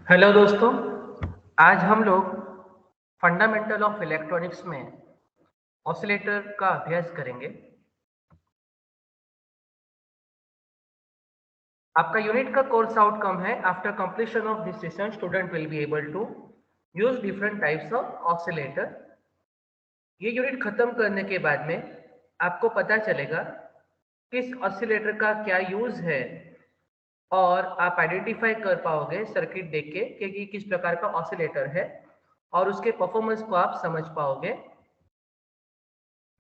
Hello दोस्तों, आज हम लोग फंडामेंटल ऑफ इलेक्ट्रॉनिक्स में ऑसिलेटर का अभ्यास करेंगे। आपका यूनिट का कोर्स आउटकम है after completion of this session student will be able to use different types of oscillator. ये यूनिट खत्म करने के बाद में आपको पता चलेगा किस ऑसिलेटर का क्या यूज है और आप आइडेंटिफाई कर पाओगे सर्किट देख के कि ये किस प्रकार का ऑसिलेटर है और उसके परफॉर्मेंस को आप समझ पाओगे।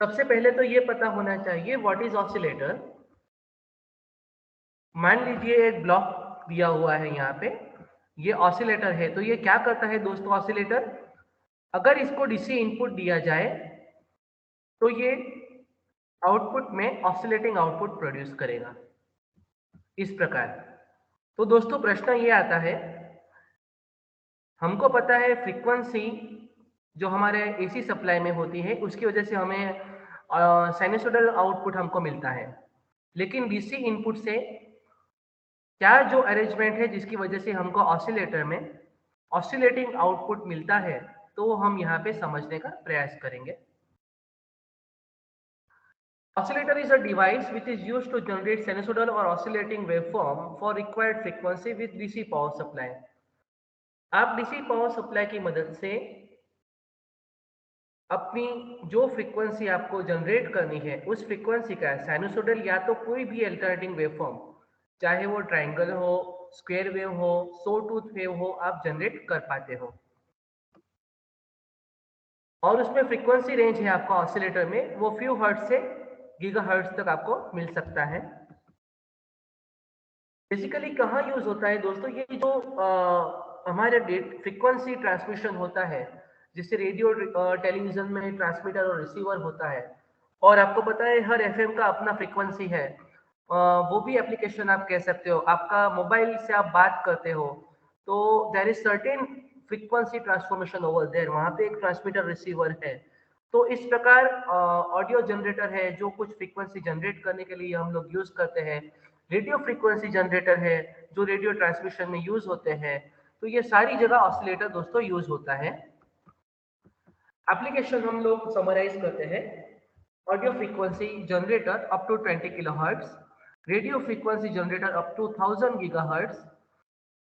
सबसे पहले तो ये पता होना चाहिए व्हाट इज ऑसिलेटर। मान लीजिए एक ब्लॉक दिया हुआ है यहाँ पे, ये ऑसिलेटर है। तो ये क्या करता है दोस्तों ऑसिलेटर? अगर इसको डीसी इनपुट दिया जाए तो ये आउटपुट में ऑसिलेटिंग आउटपुट प्रोड्यूस करेगा इस प्रकार। तो दोस्तों प्रश्न ये आता है, हमको पता है फ्रीक्वेंसी जो हमारे एसी सप्लाई में होती है उसकी वजह से हमें साइनसोइडल आउटपुट हमको मिलता है, लेकिन डीसी इनपुट से क्या जो अरेंजमेंट है जिसकी वजह से हमको ऑसिलेटर में ऑसिलेटिंग आउटपुट मिलता है, तो हम यहाँ पे समझने का प्रयास करेंगे। Oscillator is a device which is used to generate sinusoidal or oscillating waveform for required frequency with DC power supply। आप डीसी पावर सप्लाई की मदद से अपनी जो फ्रीक्वेंसी आपको जनरेट करनी है उस फ्रीक्वेंसी का साइनसोइडल या तो कोई भी अल्टरनेटिंग वेवफॉर्म, चाहे वो ट्रायंगल हो, स्क्वायर वेव हो, सॉटूथ वेव हो, आप जनरेट कर पाते हो। और उसमें फ्रीक्वेंसी रेंज है आपका ऑसिलेटर में, वो फ्यू हर्ट्ज से गीगाहर्ट्ज तक आपको मिल सकता है। बेसिकली कहाँ यूज होता है दोस्तों? ये जो हमारे फ्रीक्वेंसी ट्रांसमिशन होता है, जिससे रेडियो टेलीविजन में ट्रांसमीटर और रिसीवर होता है, और आपको पता है हर एफएम का अपना फ्रीक्वेंसी है। वो भी एप्लीकेशन आप कह सकते हो। आपका मोबाइल से आप बात करते हो तो there is certain frequency transformation over there, वहाँ पे एक ट्रांसमीटर रिसीवर है। तो इस प्रकार ऑडियो जनरेटर है जो कुछ फ्रीक्वेंसी जनरेट करने के लिए हम लोग यूज करते हैं। रेडियो फ्रीक्वेंसी जनरेटर है जो रेडियो ट्रांसमिशन में यूज होते हैं। तो ये सारी जगह ऑसिलेटर दोस्तों यूज होता है। एप्लीकेशन हम लोग समराइज करते हैं। Audio frequency generator up to 20 kilohertz, radio frequency generator up to 1000 gigahertz,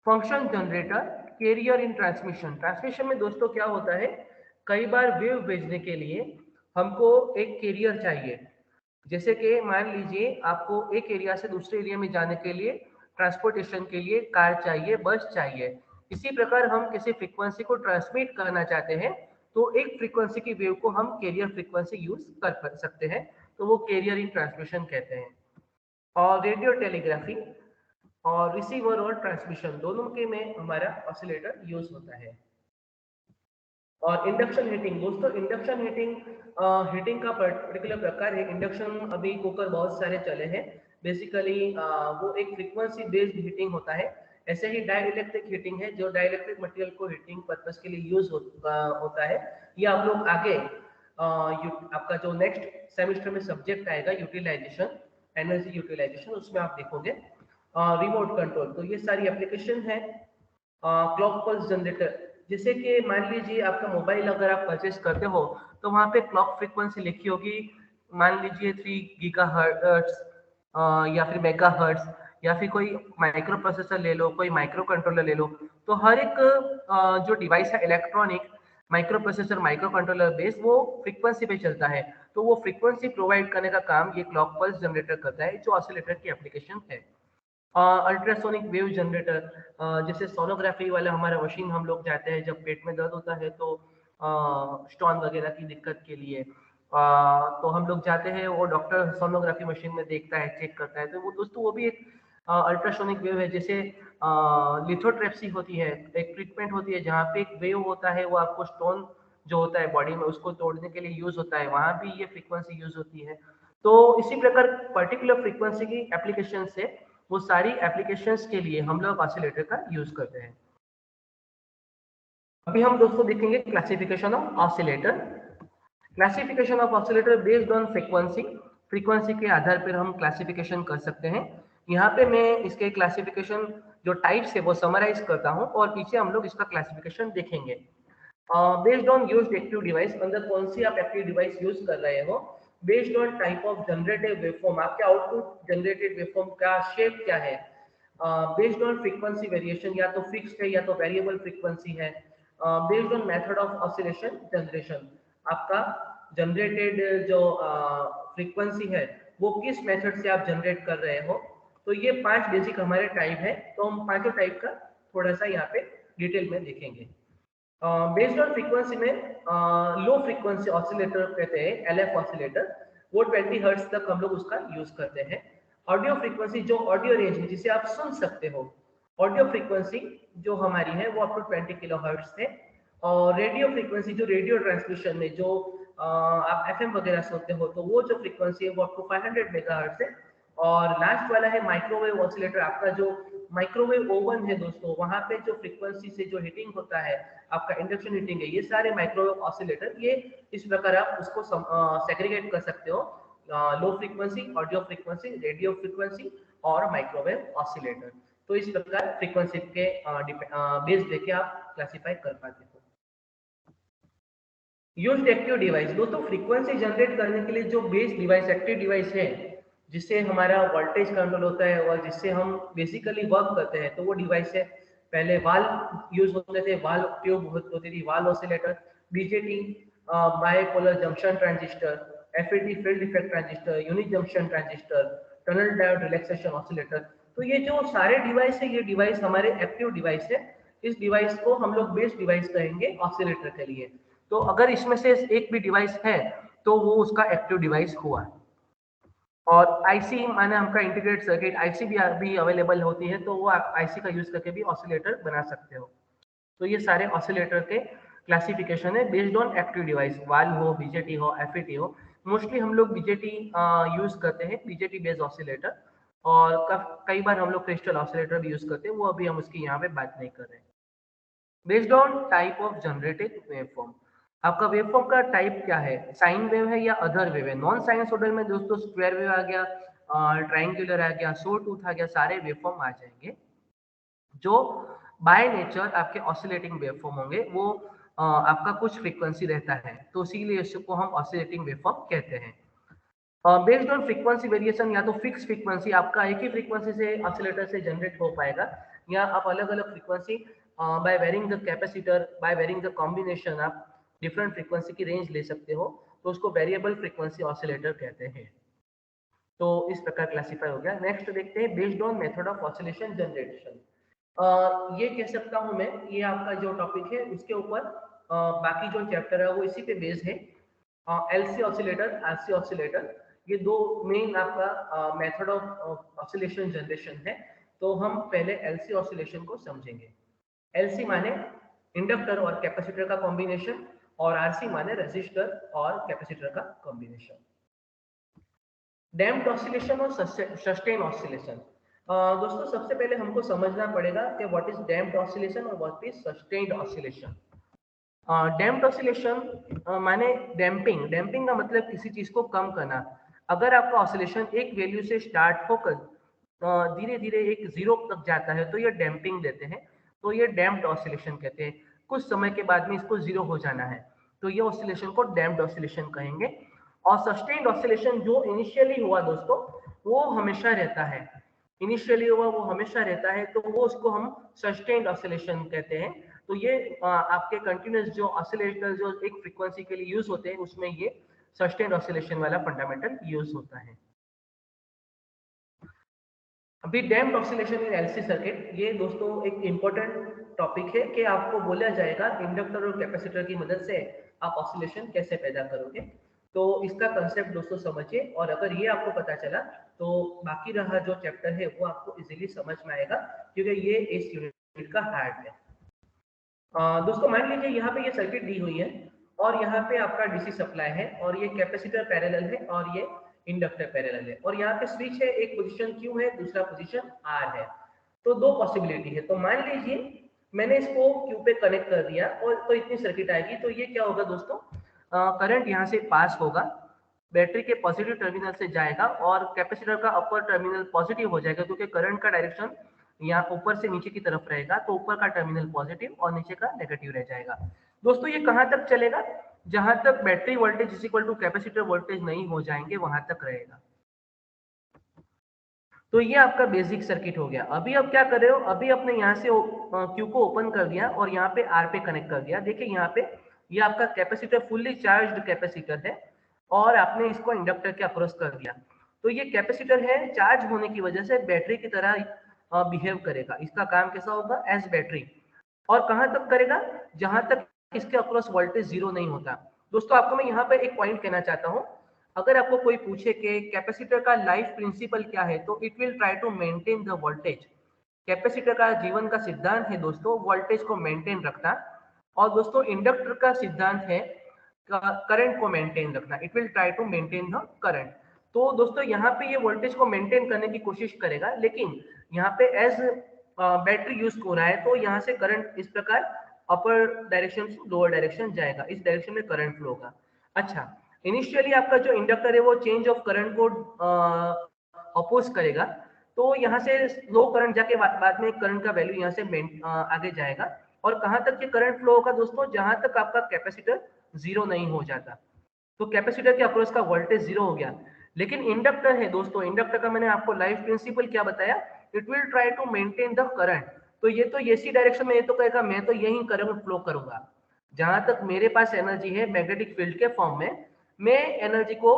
function generator, carrier in transmission. Transmission में दोस्तों क्या होता है, कई बार वेव भेजने के लिए हमको एक कैरियर चाहिए। जैसे कि मान लीजिए आपको एक एरिया से दूसरे एरिया में जाने के लिए ट्रांसपोर्टेशन के लिए कार चाहिए, बस चाहिए। इसी प्रकार हम किसी फ्रीक्वेंसी को ट्रांसमिट करना चाहते हैं तो एक फ्रीक्वेंसी की वेव को हम कैरियर फ्रीक्वेंसी यूज कर सकते हैं, तो वो कैरियर इन ट्रांसमिशन कहते हैं। और रेडियो टेलीग्राफी और रिसीवर और ट्रांसमिशन दोनों के में हमारा ऑसिलेटर यूज होता है। और इंडक्शन हीटिंग दोस्तों, इंडक्शन हीटिंग हीटिंग का पर्टिकुलर प्रकार है। इंडक्शन अभी कुकर बहुत सारे चले हैं। बेसिकली वो एक फ्रीक्वेंसी बेस्ड हीटिंग होता है। ऐसे ही डाइलेक्ट्रिक हीटिंग है जो डाइलेक्ट्रिक मटेरियल को हीटिंग पर्पस के लिए यूज होता है। ये आप लोग आगे आपका जो नेक्स्ट सेमेस्टर में सब्जेक्ट आएगा यूटिलाइजेशन, एनर्जी यूटिलाइजेशन, उसमें आप देखोगे। रिमोट कंट्रोल, तो ये सारी एप्लीकेशन है। क्लॉक पल्स जनरेटर, जैसे कि मान लीजिए आपका मोबाइल अगर आप परचेस करते हो तो वहाँ पे क्लॉक फ्रीक्वेंसी लिखी होगी, मान लीजिए 3 गीगा हर्ट्स या फिर मेगा हर्ट्स, या फिर कोई माइक्रो प्रोसेसर ले लो, कोई माइक्रो कंट्रोलर ले लो। तो हर एक जो डिवाइस है electronic, micro processor micro controller base, वो फ्रीक्वेंसी पे चलता है। तो वो फ्रीक्वेंसी प्रोवाइड करने का काम ये क्लॉक पल्स जनरेटर करता है, जो ऑसिलेटर की एप्लीकेशन है। अल्ट्रासोनिक वेव जनरेटर, जैसे सोनोग्राफी वाला हमारा मशीन, हम लोग जाते हैं जब पेट में दर्द होता है तो स्टोन वगैरह की दिक्कत के लिए, तो हम लोग जाते हैं, वो डॉक्टर सोनोग्राफी मशीन में देखता है, चेक करता है। तो वो दोस्तों वो भी एक अल्ट्रासोनिक वेव है। जैसे लिथोट्रेप्सी होती है, एक ट्रीटमेंट होती है जहाँ पे एक वेव होता है, वो आपको स्टोन जो होता है बॉडी में उसको तोड़ने के लिए यूज होता है, वहाँ भी ये फ्रीक्वेंसी यूज होती है। तो इसी प्रकार पर्टिकुलर फ्रीक्वेंसी की एप्लीकेशन से वो सारी एप्लीकेशंस के लिए हम लोग ऑसिलेटर का यूज करते हैं। अभी हम दोस्तों देखेंगे classification of oscillator. Classification of oscillator based on frequency, frequency के आधार पर हम क्लासिफिकेशन कर सकते हैं। यहाँ पे मैं इसके क्लासिफिकेशन जो टाइप्स है वो समराइज करता हूँ और पीछे हम लोग इसका क्लासिफिकेशन देखेंगे। Based on used active device, अंदर कौन सी आप एक्टिव डिवाइस यूज कर रहे हो, based on type of generated waveform, आपके आउटपुट जनरेटेड वेवफॉर्म का शेप क्या है, बेस्ड ऑन फ्रीक्वेंसी वेरिएशन, या तो फिक्स्ड है या तो वेरिएबल फ्रीक्वेंसी है, based on method of oscillation generation, आपका जनरेटेड जो फ्रीक्वेंसी है वो किस मेथड से आप जनरेट कर रहे हो। तो ये 5 बेसिक हमारे टाइप है, तो हम पांचों टाइप का थोड़ा सा यहाँ पे डिटेल में देखेंगे। बेस्ड ऑन फ्रीक्वेंसी में लो फ्रीक्वेंसी ऑसिलेटर कहते हैं, एलएफ ऑसिलेटर, वो 20 हर्ट्ज तक हम लोग उसका यूज करते हैं। ऑडियो फ्रीक्वेंसी जो ऑडियो रेंज है जिसे आप सुन सकते हो, ऑडियो फ्रीक्वेंसी जो हमारी है वो अप टू 20 किलो हर्ट्ज है। और रेडियो फ्रीक्वेंसी जो रेडियो ट्रांसमिशन में जो आप एफएम वगैरह सुनते हो तो वो जो फ्रीक्वेंसी है वो अप टू 500 मेगाहर्ट्ज है। और लास्ट वाला है माइक्रोवेव ऑसिलेटर, आपका जो माइक्रोवेव ओवन है दोस्तों, वहां पे जो फ्रीक्वेंसी से जो हीटिंग होता है, आपका इंडक्शन हीटिंग है, ये सारे माइक्रोवेव ऑसिलेटर, ये इस प्रकार आप उसको सेग्रीगेट कर सकते हो, low frequency, audio frequency, radio frequency और माइक्रोवेव ऑसिलेटर। तो इस प्रकार फ्रीक्वेंसी के बेस देके आप क्लासिफाई कर पाते हो। यूज्ड एक्टिव डिवाइस, दोस्तों फ्रीक्वेंसी जनरेट करने के लिए जो बेस डिवाइस, एक्टिव डिवाइस है, जिससे हमारा वोल्टेज कंट्रोल होता है और जिससे हम बेसिकली वर्क करते हैं, तो वो डिवाइस है। पहले वाल्व यूज होते थे, वाल्व ट्यूब होती थी, valve oscillator, BJT bipolar junction transistor, FET field effect transistor, unit junction transistor, tunnel diode relaxation oscillator. तो ये जो सारे डिवाइस है, ये डिवाइस हमारे एक्टिव डिवाइस है। इस डिवाइस को हम लोग बेस डिवाइस कहेंगे ऑसिलेटर के लिए। तो अगर इसमें से एक भी डिवाइस है तो वो उसका एक्टिव डिवाइस हुआ। और आईसी माने आपका इंटीग्रेटेड सर्किट, आईसी भी अवेलेबल होती है, तो वो आप आईसी का यूज करके भी ऑसिलेटर बना सकते हो। तो ये सारे ऑसिलेटर के क्लासिफिकेशन है based on active device, valve हो, बीजेटी हो, एफईटी हो। मोस्टली हम लोग बीजेटी यूज करते हैं, बीजेटी बेस्ड ऑसिलेटर। और कई बार हम लोग क्रिस्टल ऑसिलेटर भी यूज करते हैं, वो अभी हम उसकी यहाँ पे बात नहीं कर रहे हैं। Based on type of generated waveform, आपका वेवफॉर्म का टाइप क्या है, साइन वेव है या अदर वेव है। नॉन साइनसोइडल में दोस्तों स्क्वायर वेव आ गया, ट्रायंगुलर आ गया, सो टूथ आ गया, सारे वेवफॉर्म आ जाएंगे। जो बाय नेचर आपके ऑसिलेटिंग वेवफॉर्म होंगे, वो आपका कुछ फ्रीक्वेंसी रहता है, तो इसीलिए इसको हम ऑसिलेटिंग वेवफॉर्म कहते हैं। बेस्ड ऑन फ्रीक्वेंसी वेरिएशन, या तो फिक्स फ्रीक्वेंसी, आपका एक ही फ्रीक्वेंसी से ऑसिलेटर से जनरेट हो पाएगा, या आप अलग अलग frequency by varying the capacitor, by varying the combination, आप डिफरेंट फ्रीक्वेंसी की रेंज ले सकते हो, तो उसको वेरिएबल फ्रीक्वेंसी ऑसिलेटर कहते हैं। तो इस प्रकार क्लासिफाई हो गया। नेक्स्ट देखते हैं based on method of oscillation generation. ये कह सकता हूं मैं, ये आपका जो टॉपिक है उसके ऊपर बाकी जो चैप्टर है वो इसी पे बेस्ड है। एलसी ऑसिलेटर, आरसी ऑसिलेटर, ये दो मेन आपका मेथड ऑफ ऑसिलेशन जनरेशन है। तो हम पहले एलसी ऑसिलेशन को समझेंगे। एलसी माने इंडक्टर और कैपेसिटर का कॉम्बिनेशन, और आरसी माने रेजिस्टर और कैपेसिटर का कॉम्बिनेशन। डैम्प्ड ऑसिलेशन और सस्टेन ऑसिलेशन। दोस्तों सबसे पहले हमको समझना पड़ेगा कि व्हाट इज डैम्प्ड ऑसिलेशन और what is sustained oscillation. Damped oscillation माने डैम्पिंग, डैम्पिंग का मतलब किसी चीज को कम करना। अगर आपका ऑसिलेशन एक वैल्यू से स्टार्ट होकर धीरे धीरे एक जीरो तक जाता है तो ये डैम्पिंग देते हैं, तो ये डैम्प्ड ऑसिलेशन कहते हैं। कुछ समय के बाद में इसको जीरो हो जाना है, तो ये ऑसिलेशन को डैम्प्ड ऑसिलेशन कहेंगे। और सस्टेन्ड ऑसिलेशन जो इनिशियली हुआ दोस्तों, वो हमेशा रहता है, इनिशियली हुआ वो हमेशा रहता है, तो वो उसको हम सस्टेन्ड ऑसिलेशन कहते हैं। तो ये आपके कंटिन्यूस जो ऑसिलेटर जो एक फ्रीक्वेंसी के लिए यूज होते हैं, उसमें ये सस्टेन्ड ऑसिलेशन वाला फंडामेंटल यूज होता है। अभी damped oscillation in LC circuit, ये दोस्तों एक इंपॉर्टेंट टॉपिक है कि आपको बोला जाएगा इंडक्टर और कैपेसिटर की मदद से आप ऑसिलेशन कैसे पैदा करोगे। तो इसका कंसेप्ट दोस्तों समझिए, और अगर ये आपको पता चला तो बाकी रहा जो चैप्टर है वो आपको इजीली समझ में आएगा, क्योंकि ये इस यूनिट का हार्ट है। दोस्तों मान लीजिए यहाँ पे ये सर्किट दी हुई है, और यहाँ पे आपका डीसी सप्लाई है, और ये कैपेसिटर पैरेलल है, और ये इंडक्टर पैरेलल है, और यहाँ पे स्विच है, एक पोजीशन Q है, दूसरा पोजीशन R है। तो दो पॉसिबिलिटी है। तो मान लीजिए मैंने इसको Q पे कनेक्ट कर दिया, और तो इतनी सर्किट आएगी। तो ये क्या होगा दोस्तों, करंट यहाँ से पास होगा, बैटरी के पॉजिटिव टर्मिनल से जाएगा, और कैपेसिटर का अपर टर्मिनल पॉजिटिव हो जाएगा, क्योंकि करंट का डायरेक्शन यहाँ ऊपर से नीचे की तरफ रहेगा, तो ऊपर का टर्मिनल पॉजिटिव और नीचे का नेगेटिव रह जाएगा। दोस्तों ये कहाँ तक चलेगा? जहां तक battery voltage is equal to capacitor voltage नहीं हो जाएंगे वहां तक रहेगा। तो ये आपका बेसिक सर्किट हो गया। अभी आप क्या कर रहे हो, अभी आपने यहाँ से क्यू को ओपन कर दिया और यहाँ पे आर पे कनेक्ट कर दिया। देखिए यहाँ पे ये आपका कैपेसिटर फुल्ली चार्ज्ड कैपेसिटर है और आपने इसको इंडक्टर के अक्रॉस कर दिया। तो ये कैपेसिटर है, चार्ज होने की वजह से बैटरी की तरह बिहेव करेगा। इसका काम कैसा होगा? As battery. और कहां तक करेगा? जहां तक इसके अक्रॉस वोल्टेज जीरो नहीं होता। दोस्तों आपको मैं यहाँ पे एक पॉइंट कहना चाहता हूँ, अगर आपको कोई पूछे कि कैपेसिटर का लाइफ प्रिंसिपल क्या है, तो it will try to maintain the voltage. Capacitor का जीवन का सिद्धांत है दोस्तों वोल्टेज को मेंटेन रखना, और दोस्तों इंडक्टर का सिद्धांत है करंट को मेंटेन रखना। It will try to maintain the current. तो दोस्तों यहाँ पे ये वोल्टेज को मेंटेन करने की कोशिश करेगा, लेकिन यहाँ पे एज बैटरी यूज हो रहा है तो यहाँ से करंट इस प्रकार अपर डायरेक्शन से लोअर डायरेक्शन जाएगा, इस डायरेक्शन में करंट फ्लो होगा। अच्छा, इनिशियली आपका जो इंडक्टर है वो चेंज ऑफ करंट को अपोज करेगा, तो यहाँ से लो करंट जाके बाद में करंट का वैल्यू यहाँ से आगे जाएगा। और कहाँ तक ये करंट फ्लो होगा दोस्तों? जहां तक आपका कैपेसिटर जीरो नहीं हो जाता। तो कैपेसिटर के अक्रॉस का वोल्टेज जीरो हो गया। लेकिन इंडक्टर है दोस्तों, इंडक्टर का मैंने आपको लाइफ प्रिंसिपल क्या बताया? It will try to maintain the current. तो ये तो इसी डायरेक्शन में ये तो कहेगा मैं तो यही करंट फ्लो करूंगा। जहां तक मेरे पास एनर्जी है मैग्नेटिक फील्ड के फॉर्म में, मैं एनर्जी को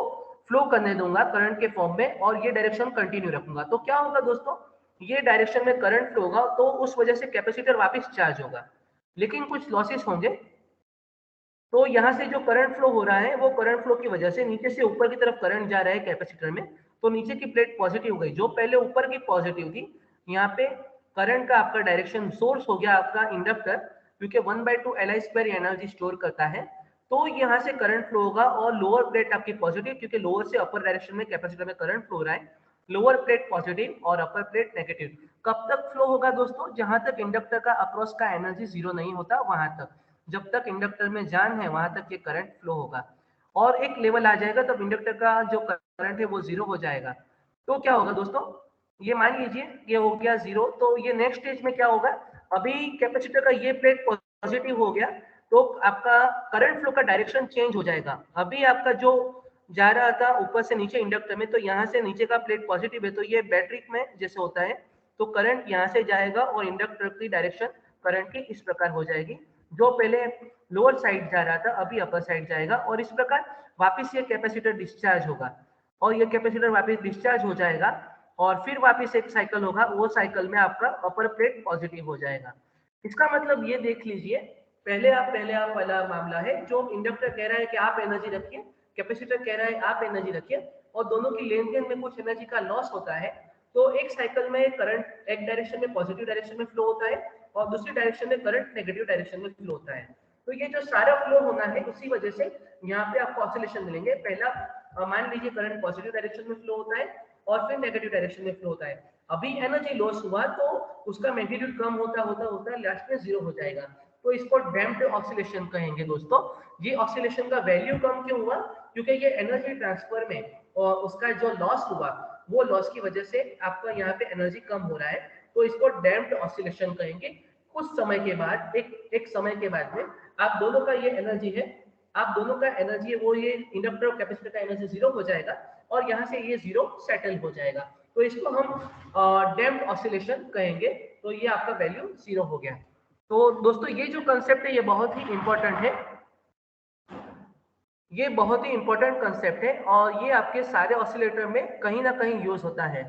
फ्लो करने दूंगा करंट के फॉर्म में और ये डायरेक्शन कंटिन्यू रखूंगा। तो क्या होगा दोस्तों? ये डायरेक्शन में करंट फ्लो होगा, तो उस वजह से कैपेसिटर वापस चार्ज होगा, लेकिन कुछ लॉसेस होंगे। तो यहाँ से जो करंट फ्लो हो रहा है वो करंट फ्लो की वजह से नीचे से ऊपर की तरफ करंट जा रहा है कैपेसिटर में, तो नीचे की प्लेट पॉजिटिव हो गई, जो पहले ऊपर की पॉजिटिव थी। यहाँ पे करंट का आपका डायरेक्शन सोर्स हो गया आपका इंडक्टर, क्योंकि 1/2 Li² एनर्जी स्टोर करता है। तो यहाँ से करंट फ्लो होगा और लोअर प्लेट आपकी पॉजिटिव, क्योंकि लोअर से अपर डायरेक्शन में कैपेसिटर में करंट फ्लो हो रहा है। लोअर प्लेट पॉजिटिव और अपर प्लेट नेगेटिव। कब तक फ्लो होगा दोस्तों? जहां तक इंडक्टर का अक्रॉस का एनर्जी जीरो नहीं होता वहां तक। जब तक इंडक्टर में जान है वहां तक ये करंट फ्लो होगा, और एक लेवल आ जाएगा तब इंडक्टर का जो करंट है वो जीरो हो जाएगा। तो क्या होगा दोस्तों? ये मान लीजिए ये हो गया जीरो, तो ये नेक्स्ट स्टेज में क्या होगा? अभी कैपेसिटर का ये प्लेट पॉजिटिव हो गया, तो आपका करंट फ्लो का डायरेक्शन चेंज हो जाएगा। अभी आपका जो जा रहा था ऊपर से नीचे इंडक्टर में, तो यहाँ से नीचे का प्लेट पॉजिटिव है, तो ये बैटरी में जैसे होता है, तो करंट यहाँ से जाएगा और इंडक्टर की डायरेक्शन करंट की इस प्रकार हो जाएगी। जो पहले लोअर साइड जा रहा था अभी अपर साइड जाएगा, और इस प्रकार वापस ये कैपेसिटर डिस्चार्ज होगा, और ये कैपेसिटर वापस डिस्चार्ज हो जाएगा, और फिर वापस एक साइकिल होगा, वो साइकिल में आपका अपर प्लेट पॉजिटिव हो जाएगा। इसका मतलब ये देख लीजिए, पहले आप वाला मामला है, जो इंडक्टर कह रहा है कि आप एनर्जी रखिए, कैपेसिटर कह रहा है आप एनर्जी रखिए, और दोनों की लेन देन में कुछ एनर्जी का लॉस होता है। तो एक साइकिल में करंट एक डायरेक्शन में पॉजिटिव डायरेक्शन में फ्लो होता है, और दूसरी डायरेक्शन में करंट नेगेटिव डायरेक्शन में फ्लो होता है। तो ये जो सारा फ्लो होना है, उसी वजह से यहाँ पे आपको ऑसिलेशन मिलेंगे। पहला मान लीजिए करंट पॉजिटिव डायरेक्शन में फ्लो होता है और फिर नेगेटिव डायरेक्शन में फ्लो होता है। अभी एनर्जी लॉस हुआ तो उसका मैग्नीट्यूड कम होता होता होता लास्ट में जीरो हो जाएगा, तो इसको डैम्प्ड ऑसिलेशन कहेंगे दोस्तों। ये ऑसिलेशन का वैल्यू कम क्यों हुआ? क्योंकि ये एनर्जी ट्रांसफर में और उसका जो लॉस हुआ, वो लॉस की वजह से आपका यहाँ पे एनर्जी कम हो रहा है, तो इसको डैम्प्ड ऑसिलेशन कहेंगे। कुछ समय के बाद एक समय के बाद में आप दोनों का ये एनर्जी है, आप दोनों का एनर्जी है वो, ये इंडक्टर और कैपेसिटर का एनर्जी जीरो हो जाएगा, और यहाँ से ये जीरो सेटल हो जाएगा, तो इसको हम डैम्प्ड ऑसिलेशन कहेंगे। तो ये आपका वैल्यू जीरो हो गया। तो दोस्तों ये जो कंसेप्ट है ये बहुत ही इंपॉर्टेंट है, ये बहुत ही इंपॉर्टेंट कंसेप्ट है, और ये आपके सारे ऑसिलेटर में कहीं ना कहीं यूज होता है।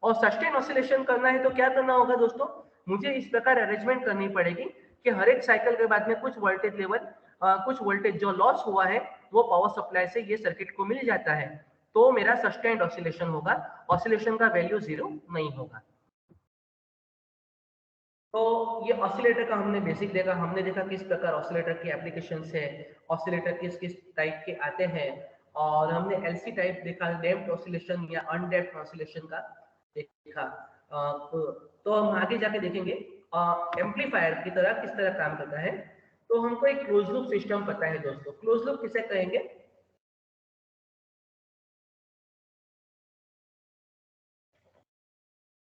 और सस्टेन ऑसिलेशन करना है तो क्या करना होगा दोस्तों? मुझे इस प्रकार अरेंजमेंट करनी पड़ेगी कि हर एक साइकिल के बाद में कुछ वोल्टेज लेवल, कुछ वोल्टेज जो लॉस हुआ है वो पावर सप्लाई से ये सर्किट को मिल जाता है, तो मेरा सस्टेन्ड ऑसिलेशन होगा, ऑसिलेशन का वैल्यू जीरो नहीं होगा। तो ये ऑसिलेटर का हमने बेसिक देखा, हमने देखा किस प्रकार ऑसिलेटर की एप्लीकेशंस है, ऑसिलेटर किस किस टाइप के आते हैं, और हमने एलसी टाइप देखा, डैम्प्ड ऑसिलेशन या अनडैम्प्ड ऑसिलेशन का देखा। तो हम आगे जाके देखेंगे एम्पलीफायर की तरह किस तरह काम करता है। तो हमको एक क्लोज लूप सिस्टम पता है दोस्तों, क्लोज लूप किसे कहेंगे?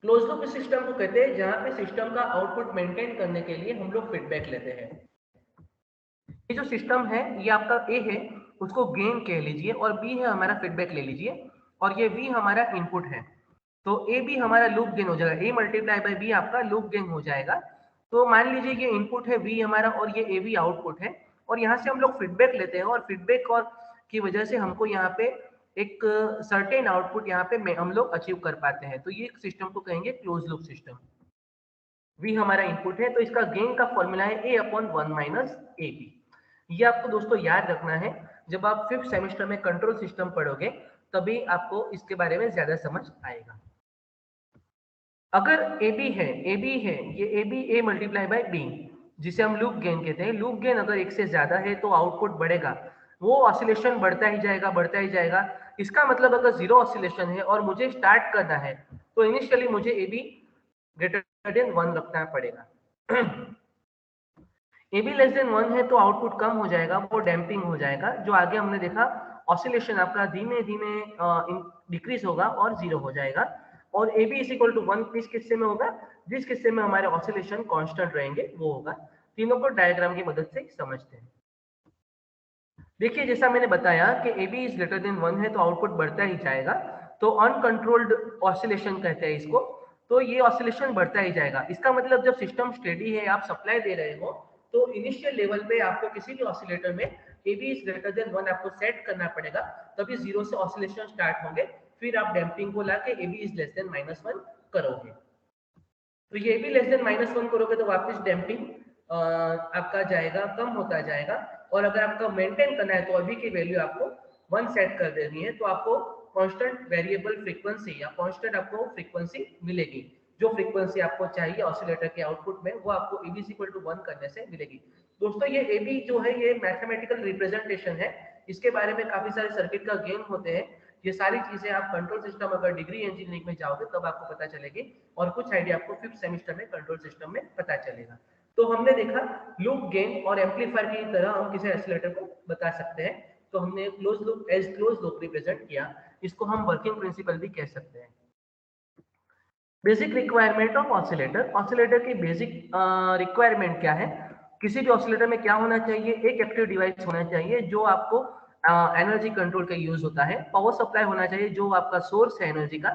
क्लोज लूप सिस्टम को कहते हैं जहां पे सिस्टम का आउटपुट मेंटेन करने के लिए हम लोग फीडबैक लेते हैं। ये जो सिस्टम है ये आपका ए है, उसको गेन कह लीजिए, और बी है हमारा फीडबैक ले लीजिए, और ये वी हमारा इनपुट है। तो ए बी हमारा लूप गेन हो जाएगा, ए मल्टीप्लाई बाई बी आपका लूप गेन हो जाएगा। तो मान लीजिए ये इनपुट है वी हमारा और ये ए बी आउटपुट है, और यहाँ से हम लोग फीडबैक लेते हैं, और फीडबैक और की वजह से हमको यहाँ पे एक सर्टेन आउटपुट यहाँ पे हम लोग अचीव कर पाते हैं। तो ये सिस्टम को कहेंगे क्लोज लूप सिस्टम। वी हमारा इनपुट है, तो इसका गेन का फॉर्मूला है ए अपॉन 1 माइनस ए बी। ये आपको दोस्तों याद रखना है, जब आप 5th सेमेस्टर में कंट्रोल सिस्टम पढ़ोगे तभी आपको इसके बारे में ज्यादा समझ आएगा। अगर ए बी है, ये A B A multiply by B, जिसे हम लूप गेन कहते हैं। लूप गेन अगर एक से ज्यादा है तो आउटपुट बढ़ेगा, वो ऑसिलेशन बढ़ता ही जाएगा, बढ़ता ही जाएगा। इसका मतलब अगर जीरो ऑसिलेशन है और मुझे स्टार्ट करना है तो इनिशियली मुझे ए बी ग्रेटर देन 1 रखना पड़ेगा। ए बी लेस देन 1 है तो आउटपुट कम हो जाएगा, वो डैम्पिंग हो जाएगा। जो आगे हमने देखा, ऑसिलेशन आपका धीमे धीमे डिक्रीज होगा और जीरो हो जाएगा। और A B is equal to 1 किस किस्से में होगा, जिस किस्से में हमारे ऑसिलेशन कांस्टेंट रहेंगे वो होगा। तीनों को डायग्राम की मदद से समझते हैं। देखिए जैसा मैंने बताया कि A B is greater than 1 है तो आउटपुट बढ़ता ही जाएगा, तो अनकंट्रोल्ड ऑसिलेशन कहते हैं इसको। तो ये ऑसिलेशन बढ़ता ही जाएगा। इसका मतलब जब सिस्टम स्टेडी है, आप सप्लाई दे रहे हो, तो इनिशियल लेवल पे आपको किसी भी ऑसिलेटर में A B is greater than 1 आपको सेट करना पड़ेगा, तभी जीरो से ऑसिलेशन स्टार्ट होंगे। फिर आप डैम्पिंग को लाके A B is less than -1 करोगे। तो ये भी लेस देन -1 करोगे तो वापस डैम्पिंग आपका जाएगा, कम होता जाएगा। और अगर आपका मेंटेन करना है तो अभी की वैल्यू आपको 1 सेट कर देनी है, तो आपको कांस्टेंट वेरिएबल फ्रीक्वेंसी या कांस्टेंट आपको फ्रीक्वेंसी मिलेगी। जो फ्रीक्वेंसी आपको चाहिए ऑसिलेटर के आउटपुट में, वो आपको ए बी इक्वल टू 1 करने से मिलेगी। दोस्तों ये ए बी जो है ये मैथमेटिकल रिप्रेजेंटेशन है, इसके बारे में काफी सारे सर्किट का गेन होते हैं। ये सारी चीजें आप कंट्रोल सिस्टम अगर डिग्री इंजीनियरिंग में जाओगे तब आपको पता चलेगी, और कुछ आइडिया आपको 5th सेमेस्टर में कंट्रोल सिस्टम में पता चलेगा। तो हमने देखा लूप गेन और एम्पलीफायर की तरह हम किसी ऑसिलेटर को बता सकते हैं। तो हमने close loop as close loop represent किया, इसको हम वर्किंग प्रिंसिपल भी कह सकते हैं। Basic requirement of oscillator. Oscillator की बेसिक रिक्वायरमेंट क्या है? किसी भी ऑसिलेटर में क्या होना चाहिए? एक एक्टिव डिवाइस होना चाहिए जो आपको एनर्जी कंट्रोल का यूज होता है। पावर सप्लाई होना चाहिए जो आपका सोर्स है एनर्जी का।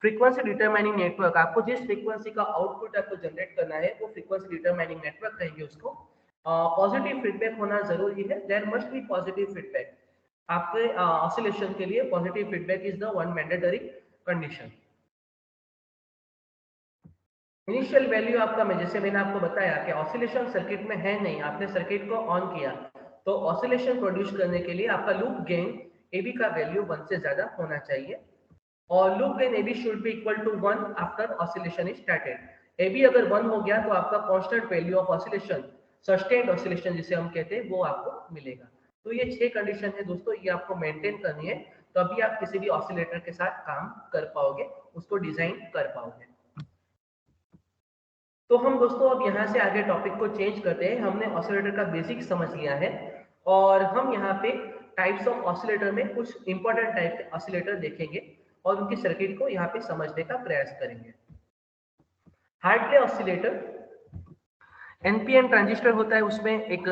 फ्रीक्वेंसी डिटरमाइनिंग नेटवर्क, आपको जिस फ्रीक्वेंसी का आउटपुट आपको जनरेट करना है वो फ्रीक्वेंसी डिटरमाइनिंग नेटवर्क कहेंगे उसको। पॉजिटिव फीडबैक होना जरूरी है, there must be positive feedback. आपके ऑसिलेशन के लिए positive feedback is the one mandatory condition. Initial value आपका, मैं जैसे मैंने आपको बताया कि ऑसिलेशन सर्किट में है नहीं, आपने सर्किट को ऑन किया, तो ऑसिलेशन प्रोड्यूस करने के लिए आपका लूप गेन ए बी का वैल्यू 1 से ज्यादा होना चाहिए, और loop gain A B should be equal to 1 after oscillation is started. A B अगर 1 हो गया तो आपका constant value of oscillation, sustained oscillation जिसे हम कहते हैं, वो आपको मिलेगा। तो ये 6 कंडीशन है दोस्तों, ये आपको मेंटेन करनी है, तभी आप किसी भी ऑसिलेटर के साथ काम कर पाओगे, उसको डिजाइन कर पाओगे। तो हम दोस्तों अब यहाँ से आगे टॉपिक को चेंज करते हैं। हमने ऑसिलेटर का बेसिक समझ लिया है, और हम यहाँ पे टाइप्स ऑफ ऑसिलेटर में कुछ इंपॉर्टेंट टाइप के ऑसिलेटर देखेंगे और उनकी सर्किट को यहाँ पे समझने का प्रयास करेंगे। हार्टले ऑसिलेटर, एनपीएन ट्रांजिस्टर होता है, उसमें एक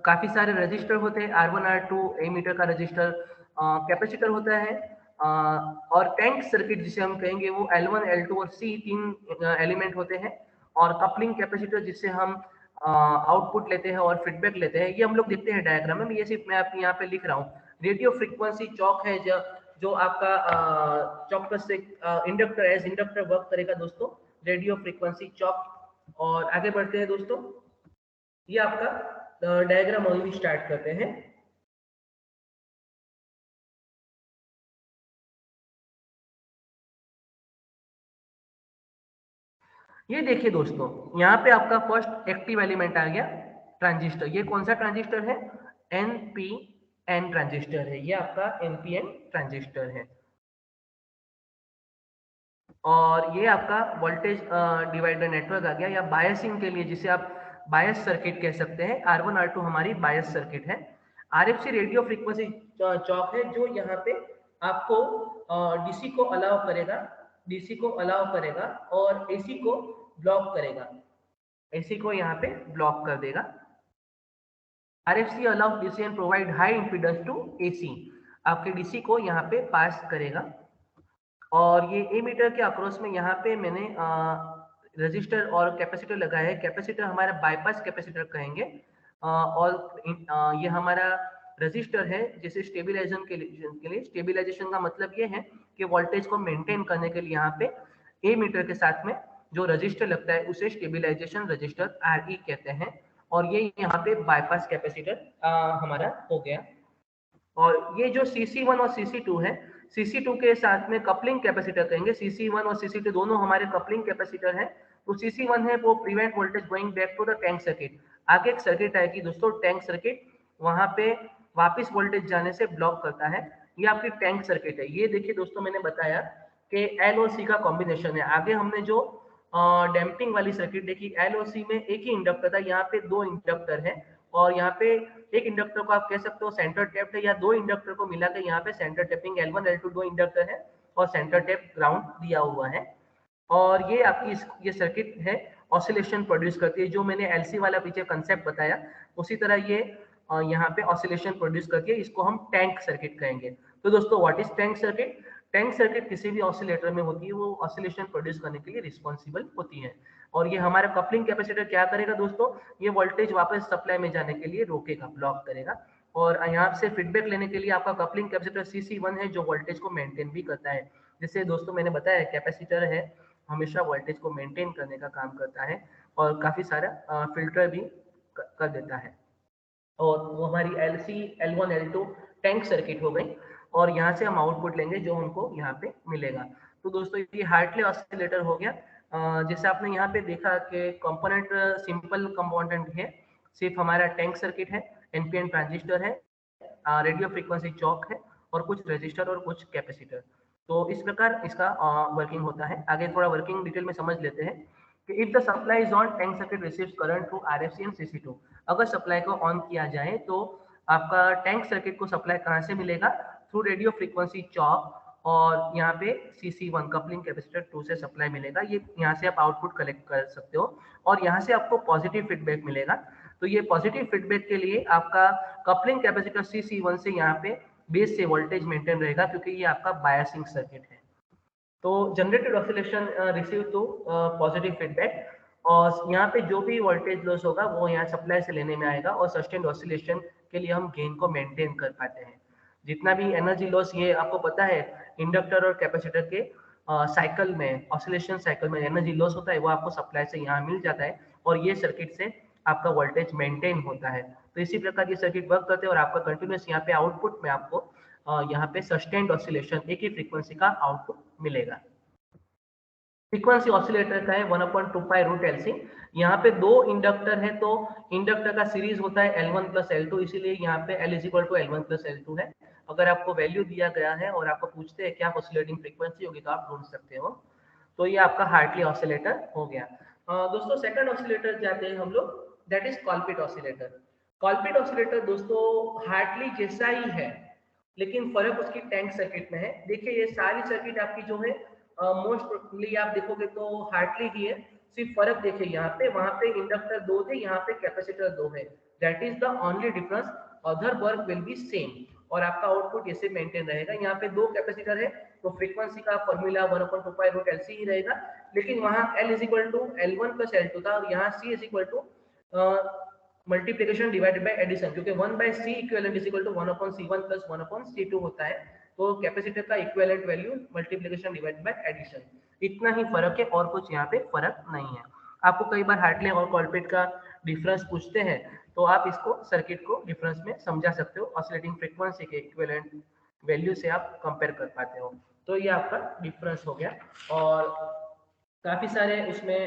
काफी सारे रजिस्टर होते हैं, R1 R2 एमीटर का रजिस्टर, कैपेसिटर होता है, और टैंक सर्किट जिसे हम कहेंगे वो L1 L2 और C 3 एलिमेंट होते हैं, और कपलिंग कैपेसिटर जिससे हम आउटपुट लेते हैं और फीडबैक लेते हैं। ये हम लोग देखते हैं डायग्राम में, ये सिर्फ मैं आपके यहाँ पे लिख रहा हूँ। रेडियो फ्रीक्वेंसी चौक है जो आपका चौकस से इंडक्टर एज इंडक्टर वर्क करेगा दोस्तों, रेडियो फ्रीक्वेंसी चौक। और आगे बढ़ते हैं दोस्तों, ये आपका डायग्राम अभी भी स्टार्ट करते हैं। ये देखिए दोस्तों, यहाँ पे आपका फर्स्ट एक्टिव एलिमेंट आ गया, ट्रांजिस्टर। ये कौन सा ट्रांजिस्टर है? एनपीएन ट्रांजिस्टर है, ये आपका एनपीएन ट्रांजिस्टर है। और ये आपका वोल्टेज डिवाइडर नेटवर्क आ गया, या बायसिंग के लिए जिसे आप बायस सर्किट कह सकते हैं। R1 R2 हमारी बायस सर्किट है। RFC रेडियो फ्रीक्वेंसी चौक है जो यहाँ पे आपको डीसी को अलाउ करेगा डीसी को अलाउ करेगा और एसी को ब्लॉक करेगा, एसी को यहाँ पे ब्लॉक कर देगा। RFC allow DC and provide high impedance to AC, आपके डीसी को यहाँ पे पास करेगा। और ये ए मीटर के अक्रॉस में यहाँ पे मैंने रजिस्टर और कैपेसिटर लगाया है। कैपेसिटर हमारा बाईपास कैपेसिटर कहेंगे, और ये हमारा रजिस्टर है जैसे स्टेबिलाईजेशन के लिए। स्टेबिलाईजेशन का मतलब ये है कि वोल्टेज को मेंटेन करने के लिए यहाँ पे ए मीटर के साथ में जो रजिस्टर लगता है उसे स्टेबिलाईजेशन रजिस्टर RE कहते हैं। और ये यहाँ पे बाईपास कैपेसिटर हमारा हो गया। और ये जो CC1 और CC2 है, CC2 के साथ में कपलिंग कैपेसिटर कहेंगे। CC1 और CC2 दोनों हमारे कपलिंग कैपेसिटर हैं। तो CC1 है वो prevent voltage going back to the tank circuit. आगे एक सर्किट आएगी दोस्तों टैंक सर्किट, वहां पे वापस वोल्टेज जाने से ब्लॉक करता है। ये आपकी टैंक सर्किट है। ये देखिए दोस्तों मैंने बताया कि L और C का कॉम्बिनेशन है। आगे हमने जो डैम्पिंग वाली सर्किट देखी, L और C में एक ही इंडक्टर था, यहाँ पे दो इंडक्टर है। और यहाँ पे एक इंडक्टर को आप कह सकते हो सेंटर टैप्ड है, या दो इंडक्टर को मिला के यहाँ पे सेंटर टैपिंग L1 L2 दो इंडक्टर है और सेंटर टैप ग्राउंड दिया हुआ है। और ये आपकी ये सर्किट है ऑसिलेशन प्रोड्यूस करती है। जो मैंने LC वाला पीछे कंसेप्ट बताया उसी तरह ये यहाँ पे ऑसिलेशन प्रोड्यूस करती है। इसको हम टैंक सर्किट कहेंगे। तो दोस्तों what is tank circuit? Tank circuit किसी भी ऑसिलेटर में होती है, वो ऑसिलेशन प्रोड्यूस करने के लिए रिस्पॉन्सिबल होती है। और ये हमारा कपलिंग कैपेसिटर क्या करेगा दोस्तों, ये वोल्टेज वापस सप्लाई में जाने के लिए रोकेगा, ब्लॉक करेगा। और यहाँ से फीडबैक लेने के लिए आपका कपलिंग कैपेसिटर CC1 है जो वोल्टेज को मेंटेन भी करता है। जैसे दोस्तों मैंने बताया कैपेसिटर है हमेशा वोल्टेज को मेंटेन करने का काम करता है और काफी सारा फिल्टर भी कर देता है। और वो हमारी LC L1 L2 tank circuit हो गई। और यहाँ से हम आउटपुट लेंगे जो हमको यहाँ पे मिलेगा। तो दोस्तों ये हार्टली ऑसिलेटर हो गया। जैसे आपने यहाँ पे देखा कि कंपोनेंट सिंपल कंपोनेंट है, सिर्फ हमारा टैंक सर्किट है, NPN ट्रांजिस्टर है, रेडियो फ्रीक्वेंसी चौक है और कुछ रजिस्टर और कुछ कैपेसिटर। तो इस प्रकार इसका वर्किंग होता है। आगे थोड़ा वर्किंग डिटेल में समझ लेते हैं कि if the supply is on tank circuit receives current through RFC and CC2। अगर सप्लाई को ऑन किया जाए तो आपका टैंक सर्किट को सप्लाई कहाँ से मिलेगा? थ्रू रेडियो फ्रीक्वेंसी चॉक और यहाँ पे CC1 कपलिंग कैपेसिटर 2 से सप्लाई मिलेगा। ये यहाँ से आप आउटपुट कलेक्ट कर सकते हो और यहाँ से आपको पॉजिटिव फीडबैक मिलेगा। तो ये पॉजिटिव फीडबैक के लिए आपका कपलिंग कैपेसिटर CC1 से यहाँ पे बेस से वोल्टेज मेंटेन रहेगा क्योंकि ये आपका बायसिंग सर्किट है। तो generated oscillation receive to positive feedback, और यहाँ पे जो भी वोल्टेज लॉस होगा वो यहाँ सप्लाई से लेने में आएगा और सस्टेन्ड ऑसिलेशन के लिए हम गेन को मेंटेन कर पाते हैं। जितना भी एनर्जी लॉस, ये आपको पता है इंडक्टर और कैपेसिटर के साइकिल में, ऑसिलेशन साइकिल में एनर्जी लॉस होता है, वो आपको सप्लाई से यहाँ मिल जाता है और ये सर्किट से आपका वोल्टेज मेंटेन होता है। तो इसी प्रकार ये सर्किट वर्क करते हैं और आपका कंटिन्यूस यहाँ पे आउटपुट में आपको यहाँ पे सस्टेन्ड ऑसिलेशन एक ही फ्रीक्वेंसी का आउटपुट मिलेगा। फ्रीक्वेंसी ऑसिलेटर का है 1/2 पाई रूट LC। यहाँ पे दो इंडक्टर है तो इंडक्टर का सीरीज होता है L1 प्लस L2, इसीलिए यहाँ पे L is equal to L1 plus L2 है। अगर आपको वैल्यू दिया गया है और आपको पूछते हैं क्या ऑसिलेटिंग फ्रीक्वेंसी होगी तो आप ढूंढ सकते हो। तो ये आपका हार्टली ऑसिलेटर हो गया। दोस्तों सेकंड ऑसिलेटर जाते हैं हम लोग, दैट इज कॉलपिट ऑसिलेटर। कॉलपिट ऑसिलेटर दोस्तों हार्टली जैसा ही है लेकिन फर्क उसकी टैंक सर्किट में है। देखिए ये सारी सर्किट आपकी जो है मोस्ट प्रोबेबली आप देखोगे तो हार्टली ही है, सिर्फ फर्क देखिए यहाँ पे, वहां पे इंडक्टर दो थे, यहाँ पे कैपेसिटर दो है। That is the only difference, other work will be same और आपका आउटपुट ऐसे मेंटेन रहेगा। यहाँ पे दो कैपेसिटर है तो फ्रीक्वेंसी का फॉर्मूला 1/2 पाई रूट LC ही रहेगा, लेकिन वहाँ L is equal to L1 plus L2 था और यहाँ C is equal to multiplication divided by addition, क्योंकि 1/C equivalent is equal to 1/C1 plus 1/C2 होता है। तो कैपेसिटर का equivalent value multiplication divided by addition, इतना ही फर्क है और कुछ यहाँ पे फर्क नहीं है। आपको कई बार हार्टली और कॉलपिट का डिफरेंस पूछते हैं तो आप इसको सर्किट को डिफरेंस में समझा सकते हो, ऑसिलेटिंग फ्रीक्वेंसी के इक्विवेलेंट वैल्यू से आप कंपेयर कर पाते हो। तो ये आपका डिफरेंस हो गया और काफी सारे उसमें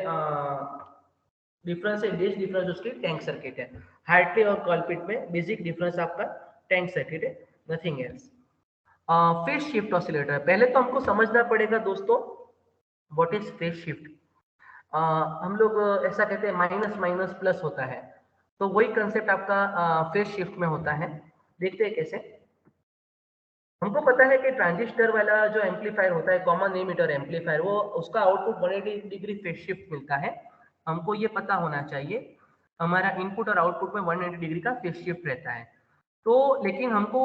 डिफरेंस है। बेसिक डिफरेंस उसकी टैंक सर्किट है। हार्टली और कॉलपिट में बेसिक डिफरेंस आपका टैंक सर्किट है, nothing else. Phase shift oscillator, पहले तो हमको समझना पड़ेगा दोस्तों व्हाट इज फेज शिफ्ट। हम लोग ऐसा कहते हैं माइनस माइनस प्लस होता है, तो वही कंसेप्ट आपका फेज शिफ्ट में होता है। देखते हैं कैसे। हमको पता है कि ट्रांजिस्टर वाला जो एम्पलीफायर होता है, कॉमन एमिटर एम्पलीफायर, वो उसका आउटपुट 180 डिग्री फेज शिफ्ट मिलता है। हमको ये पता होना चाहिए, हमारा इनपुट और आउटपुट में 180 डिग्री का फेज शिफ्ट रहता है। तो लेकिन हमको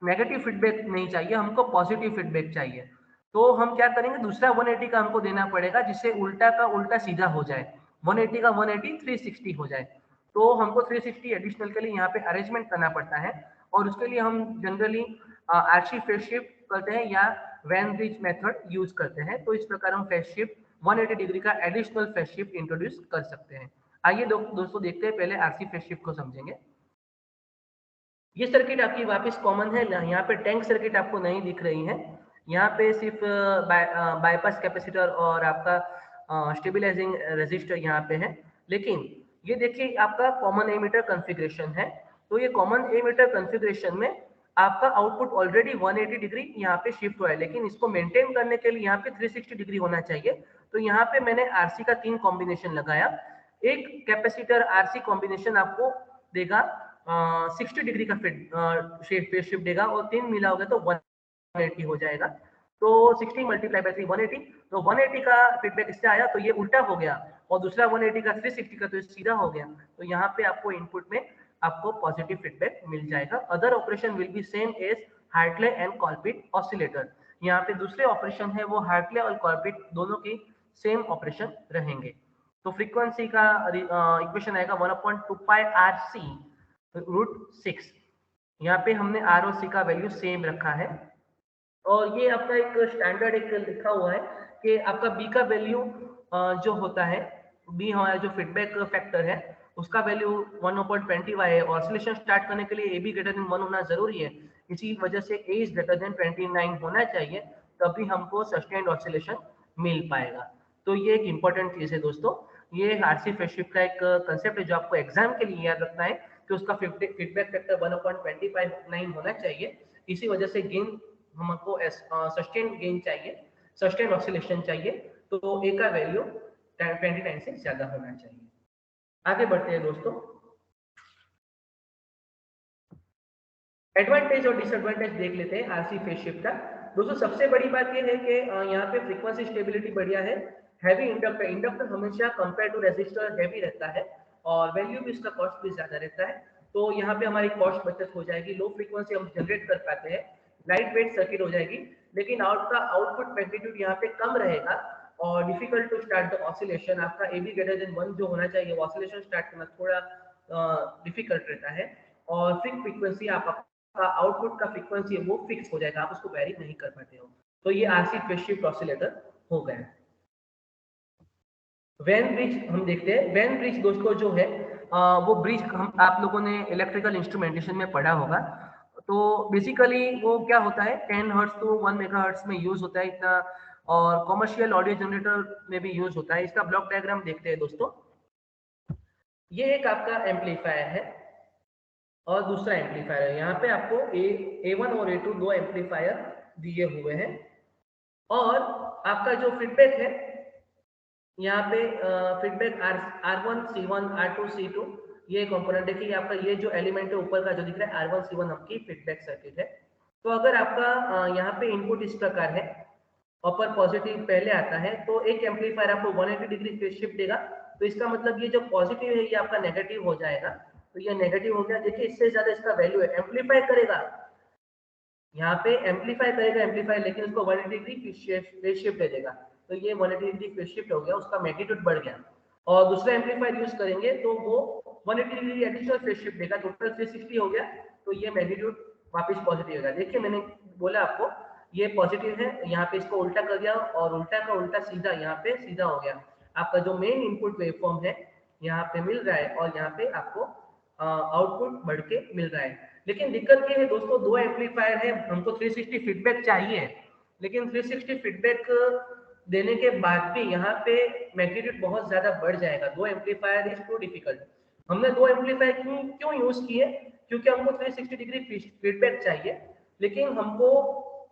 नेगेटिव फीडबैक नहीं चाहिए, हमको पॉजिटिव फीडबैक चाहिए। तो हम क्या करेंगे, दूसरा 180 का हमको देना पड़ेगा जिससे उल्टा का उल्टा सीधा हो जाए, 180 का 180 360 हो जाए। तो हमको 360 एडिशनल के लिए यहाँ पे अरेंजमेंट करना पड़ता है, और उसके लिए हम जनरली आरसी फेज शिफ्ट करते हैं या वैन ब्रिज मेथड यूज करते हैं। तो इस प्रकार हम फेज शिफ्ट 180 डिग्री का एडिशनल फेज शिफ्ट इंट्रोड्यूस कर सकते हैं। आइए दोस्तों देखते हैं, पहले आरसी फेज शिफ्ट को समझेंगे। ये सर्किट आपकी वापस कॉमन है ना, यहाँ पे टैंक सर्किट आपको नहीं दिख रही है, यहाँ पे सिर्फ बाईपास कैपेसिटर और आपका स्टेबलाइजिंग रेजिस्टर यहाँ पे है। लेकिन ये देखिए आपका कॉमन एमीटर कॉन्फ़िगरेशन है। तो ये कॉमन एमीटर कॉन्फ़िगरेशन में आपका आउटपुट ऑलरेडी 180 डिग्री यहाँ पे शिफ्ट हुआ है, लेकिन इसको मेंटेन करने के लिए यहाँ पे 360 डिग्री होना चाहिए। तो यहाँ पे मैंने आरसी का 3 कॉम्बिनेशन लगाया। एक कैपेसिटर आरसी कॉम्बिनेशन आपको देगा 60 डिग्री का फेज शिफ्ट देगा, और 3 मिला होगा तो 180 हो जाएगा। तो 60 मल्टीप्लाई बाय 3 180, तो 180 का फीडबैक इससे आया तो ये उल्टा हो गया, और दूसरा 180 का 360 का तो सीधा हो गया। तो यहाँ पे आपको इनपुट में आपको पॉजिटिव फीडबैक मिल जाएगा। Other operation will be same as Hartley and Colpitts oscillator. यहाँ पे दूसरे ऑपरेशन है वो हार्टले और कॉलपिट दोनों की सेम ऑपरेशन रहेंगे। तो फ्रीक्वेंसी का इक्वेशन आएगा 1/2 पाई RC √6। यहाँ पे हमने आर और सी का वैल्यू सेम रखा है, और ये आपका एक स्टैंडर्ड एक लिखा हुआ है कि आपका बी का वैल्यू जो होता है, बी हमारा जो फीडबैक फैक्टर है उसका वैल्यू 1/20 है। ऑसिलेशन स्टार्ट करने के लिए ए बी ग्रेटर देन 1 होना जरूरी है, इसी वजह से ए इज ग्रेटर देन 29 होना चाहिए, तभी हमको सस्टेन्ड ऑसिलेशन मिल पाएगा। तो ये एक इंपॉर्टेंट चीज है दोस्तों। ये आरसी फेज शिफ्ट का एक कंसेप्ट है जो आपको एग्जाम के लिए याद रखना है कि उसका फीडबैक फैक्टर 1/29 होना चाहिए। इसी वजह से गेन हमको सस्टेन गेन चाहिए, सस्टेन ऑसिलेशन चाहिए, तो ए का वैल्यू 29 से ज्यादा होना चाहिए। आगे बढ़ते हैं दोस्तों, एडवांटेज और डिसएडवांटेज देख लेते हैं आरसी फेज शिफ्ट का। दोस्तों सबसे बड़ी बात यह है कि यहाँ पे फ्रीक्वेंसी स्टेबिलिटी बढ़िया है। हैवी इंडक्टर, इंडक्टर हमेशा कंपेयर टू रेजिस्टर हैवी रहता है, और वैल्यू भी इसका कॉस्ट भी ज्यादा रहता है। तो यहाँ पे हमारी कॉस्ट बचत हो जाएगी, लो फ्रीक्वेंसी हम जनरेट कर पाते हैं, लाइट वेट सर्किट हो जाएगी। लेकिन आउटपुट मैग्नीट्यूड यहाँ पे कम रहेगा, और difficult to start the oscillation. आपका ए बी ग्रेटर देन 1 जो होना चाहिए, वो ऑसिलेशन स्टार्ट करना थोड़ा डिफिकल्ट रहता है। और फिक्स फ्रीक्वेंसी का आउटपुट का फ्रीक्वेंसी है वो फिक्स हो जाएगा, आप उसको वैरी नहीं कर पाते हो। तो ये आरसी फेज शिफ्ट ऑसिलेटर हो गया। वैन ब्रिज हम देखते हैं। वैन ब्रिज दोस्तों जो है वो ब्रिज हम आप लोगों ने इलेक्ट्रिकल इंस्ट्रूमेंटेशन में पढ़ा होगा। तो बेसिकली वो क्या होता है, 10 हर्ट्ज टू 1 मेगाहर्ट्ज में यूज होता है इतना, और कमर्शियल ऑडियो जनरेटर में भी यूज होता है। इसका ब्लॉक डायग्राम देखते हैं दोस्तों। ये एक आपका एम्पलीफायर है और दूसरा एम्पलीफायर है। यहाँ पे आपको A1 और A2 दो एम्पलीफायर दिए हुए हैं, और आपका जो फीडबैक है यहाँ पे feedback R1 C1 R2 C2 ये कंपोनेंट देखिए। आपका ये जो एलिमेंट है ऊपर का जो दिख रहा है R1 C1 आपकी फीडबैक सर्किट है। तो अगर आपका यहाँ पे इनपुट इस प्रकार है, अपर पॉजिटिव पहले आता है, तो एक एम्पलीफायर आपको 180 डिग्री फेज शिफ्ट देगा। तो इसका मतलब ये जो पॉजिटिव है ये आपका नेगेटिव हो जाएगा, तो ये नेगेटिव हो गया। देखिए इससे ज्यादा इसका वैल्यू है, एम्पलीफाई करेगा, यहाँ पे एम्पलीफाई करेगा एम्पलीफाई, लेकिन उसको 180 डिग्री फेज शिफ्ट दे देगा। तो ये 180 डिग्री फेज शिफ्ट हो गया, उसका मैग्नीट्यूड बढ़ गया। और दूसरा एम्पलीफायर यूज करेंगे तो वो 180 डिग्री एडिशनल फेज शिफ्ट देगा, टोटल 360 हो गया। तो ये मैग्नीट्यूड वापस पॉजिटिव होगा। देखिए मैंने बोला आपको ये पॉजिटिव है, यहाँ पे इसको उल्टा कर दिया, और उल्टा का उल्टा सीधा यहाँ पे सीधा हो गया। आपका जो मेन इनपुट वेवफॉर्म है यहाँ पे मिल रहा है, और यहाँ पे आपको आउटपुट बढ़ के मिल रहा है। लेकिन दिक्कत ये है दोस्तों, दो एम्पलीफायर है, हमको 360 फीडबैक चाहिए, लेकिन 360 फीडबैक देने के बाद भी यहाँ पे मैग्नीट्यूड बहुत ज्यादा बढ़ जाएगा। दो एम्पलीफायर इज टू डिफिकल्ट। हमने दो एम्पलीफायर क्यों यूज किए, क्योंकि हमको 360 डिग्री फीडबैक चाहिए, लेकिन हमको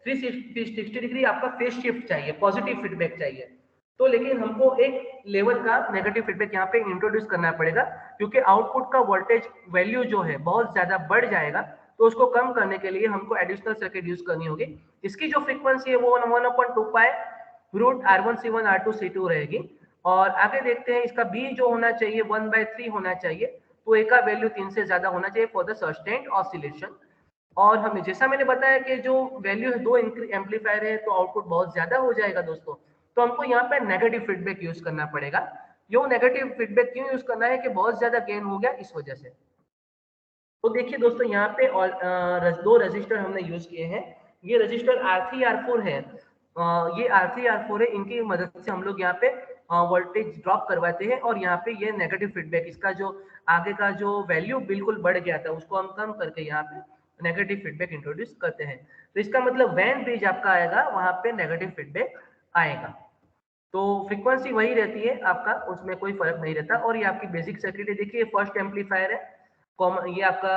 360 डिग्री आपका फेज शिफ्ट चाहिए, पॉजिटिव फीडबैक चाहिए। तो लेकिन हमको एक लेवल का नेगेटिव फीडबैक यहाँ पे इंट्रोड्यूस करना पड़ेगा, क्योंकि आउटपुट का वोल्टेज वैल्यू जो है बहुत ज्यादा बढ़ जाएगा। तो उसको कम करने के लिए हमको एडिशनल सर्किट यूज करनी होगी। इसकी जो फ्रीक्वेंसी है वो 1/2 पाई रूट R1C1 R2C2 रहेगी। और आगे देखते हैं इसका बी जो होना चाहिए 1/3 होना चाहिए, तो ए का वैल्यू 3 से ज्यादा होना चाहिए फॉर द सस्टेन्ड ऑसिलेशन। और हमें जैसा मैंने बताया कि जो वैल्यू है 2 एम्पलीफायर है तो आउटपुट बहुत ज्यादा हो जाएगा दोस्तों, तो हमको यहाँ पे नेगेटिव फीडबैक यूज करना पड़ेगा। यो नेगेटिव फीडबैक क्यों यूज करना है कि बहुत ज्यादा गेन हो गया इस वजह से। तो देखिए दोस्तों यहाँ पे दो रजिस्टर हमने यूज किए हैं। ये रजिस्टर R3 R4 है, ये R3 R4 है, इनकी मदद से हम लोग यहाँ पे वोल्टेज ड्रॉप करवाते हैं और यहाँ पे ये नेगेटिव फीडबैक, इसका जो आगे का जो वैल्यू बिल्कुल बढ़ गया था उसको हम कम करके यहाँ पे नेगेटिव फीडबैक इंट्रोड्यूस करते हैं। तो इसका मतलब वैन ब्रिज आपका आएगा वहां पे नेगेटिव फीडबैक आएगा। तो फ्रीक्वेंसी वही रहती है आपका, उसमें कोई फर्क नहीं रहता। और ये आपकी बेसिक सर्किट है। देखिए फर्स्ट एम्पलीफायर है, कॉमन ये आपका